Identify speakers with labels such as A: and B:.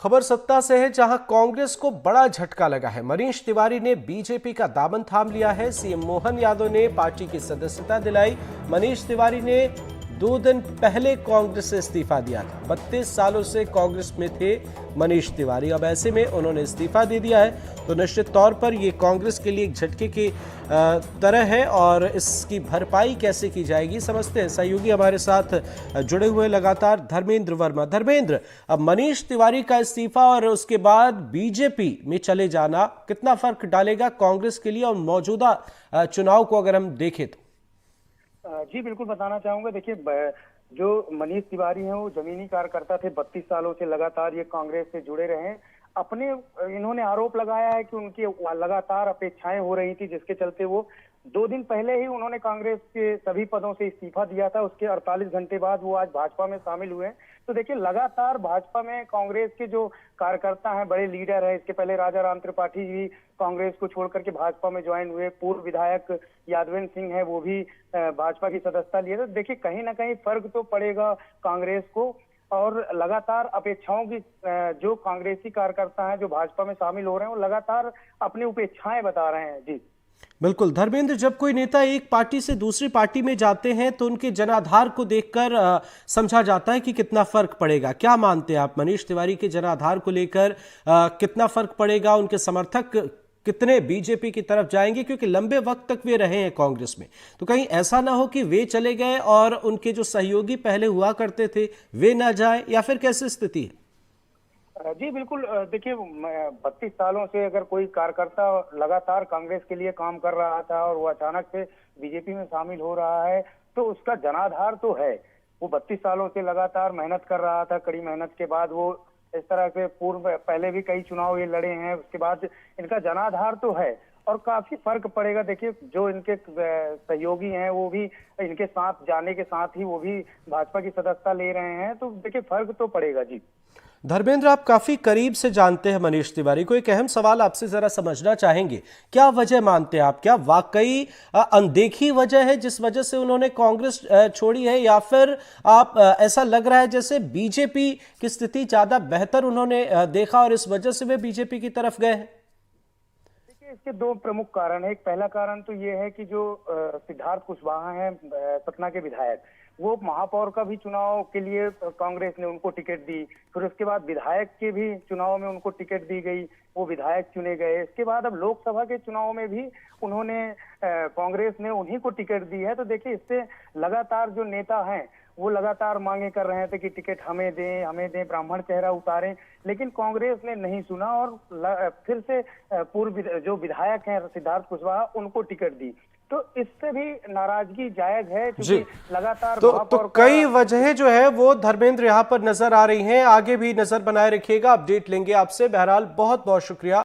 A: खबर सत्ता से है, जहां कांग्रेस को बड़ा झटका लगा है। मनीष तिवारी ने बीजेपी का दामन थाम लिया है। सीएम मोहन यादव ने पार्टी की सदस्यता दिलाई। मनीष तिवारी ने 2 दिन पहले कांग्रेस से इस्तीफा दिया था। 32 सालों से कांग्रेस में थे मनीष तिवारी, अब ऐसे में उन्होंने इस्तीफा दे दिया है। तो निश्चित तौर पर ये कांग्रेस के लिए एक झटके की तरह है और इसकी भरपाई कैसे की जाएगी समझते हैं। सहयोगी हमारे साथ जुड़े हुए लगातार धर्मेंद्र वर्मा। धर्मेंद्र, अब मनीष तिवारी का इस्तीफा और उसके बाद बीजेपी में चले जाना कितना फर्क डालेगा कांग्रेस के लिए और मौजूदा चुनाव को अगर हम देखें तो?
B: जी बिल्कुल बताना चाहूंगा। देखिए, जो मनीष तिवारी हैं वो जमीनी कार्यकर्ता थे। 32 सालों से लगातार ये कांग्रेस से जुड़े रहे हैं। इन्होंने आरोप लगाया है कि उनकी लगातार अपेक्षाएं हो रही थी, जिसके चलते वो 2 दिन पहले ही उन्होंने कांग्रेस के सभी पदों से इस्तीफा दिया था। उसके 48 घंटे बाद वो आज भाजपा में शामिल हुए हैं। तो देखिए, लगातार भाजपा में कांग्रेस के जो कार्यकर्ता हैं, बड़े लीडर हैं। इसके पहले राजा राम त्रिपाठी भी कांग्रेस को छोड़कर के भाजपा में ज्वाइन हुए। पूर्व विधायक यादवेंद्र सिंह है, वो भी भाजपा की सदस्यता लिए। तो देखिए, कहीं ना कहीं फर्क तो पड़ेगा कांग्रेस को। और लगातार अपेक्षाओं की जो कांग्रेसी कार्यकर्ता हैं जो भाजपा में शामिल हो रहे हैं, वो लगातार अपनी अपेक्षाएं बता रहे हैं। जी
A: बिल्कुल धर्मेंद्र, जब कोई नेता एक पार्टी से दूसरी पार्टी में जाते हैं तो उनके जनाधार को देखकर समझा जाता है कि कितना फर्क पड़ेगा। क्या मानते हैं आप, मनीष तिवारी के जनाधार को लेकर कितना फर्क पड़ेगा? उनके समर्थक कितने बीजेपी की तरफ जाएंगे? क्योंकि लंबे वक्त तक वे रहे हैं कांग्रेस में, तो कहीं ऐसा ना हो कि वे चले गए और उनके जो सहयोगी पहले हुआ करते थे वे ना जाए, या फिर कैसी स्थिति है?
B: जी बिल्कुल। देखिए, 32 सालों से अगर कोई कार्यकर्ता लगातार कांग्रेस के लिए काम कर रहा था और वो अचानक से बीजेपी में शामिल हो रहा है, तो उसका जनाधार तो है। वो 32 सालों से लगातार मेहनत कर रहा था। कड़ी मेहनत के बाद वो इस तरह से पहले भी कई चुनाव ये लड़े हैं। उसके बाद इनका जनाधार तो है और काफी फर्क पड़ेगा। देखिए, जो इनके सहयोगी हैं वो भी इनके साथ जाने के साथ ही वो भी भाजपा की सदस्यता ले रहे हैं। तो देखिए, फर्क तो पड़ेगा। जी
A: धर्मेंद्र, आप काफी करीब से जानते हैं मनीष तिवारी को, एक अहम सवाल आपसे जरा समझना चाहेंगे। क्या वजह मानते हैं आप? क्या वाकई अनदेखी वजह है जिस वजह से उन्होंने कांग्रेस छोड़ी है, या फिर आप ऐसा लग रहा है जैसे बीजेपी की स्थिति ज्यादा बेहतर उन्होंने देखा और इस वजह से वे बीजेपी की तरफ गए हैं?
B: देखिए, इसके 2 प्रमुख कारण है। एक पहला कारण तो ये है कि जो सिद्धार्थ कुशवाहा हैं, सतना के विधायक, वो महापौर का भी चुनाव के लिए कांग्रेस ने उनको टिकट दी। फिर उसके बाद विधायक के भी चुनाव में उनको टिकट दी गई, वो विधायक चुने गए। इसके बाद अब लोकसभा के चुनाव में भी उन्होंने कांग्रेस ने उन्हीं को टिकट दी है। तो देखिए, इससे लगातार जो नेता हैं वो लगातार मांगे कर रहे थे कि टिकट हमें दें, हमें दें, ब्राह्मण चेहरा उतारें, लेकिन कांग्रेस ने नहीं सुना और फिर से पूर्व जो विधायक हैं सिद्धार्थ कुशवाहा, उनको टिकट दी। तो इससे भी नाराजगी जायज है, क्योंकि लगातार
A: तो कई वजहें जो है वो धर्मेंद्र यहाँ पर नजर आ रही हैं। आगे भी नजर बनाए रखिएगा, अपडेट लेंगे आपसे। बहरहाल बहुत बहुत शुक्रिया।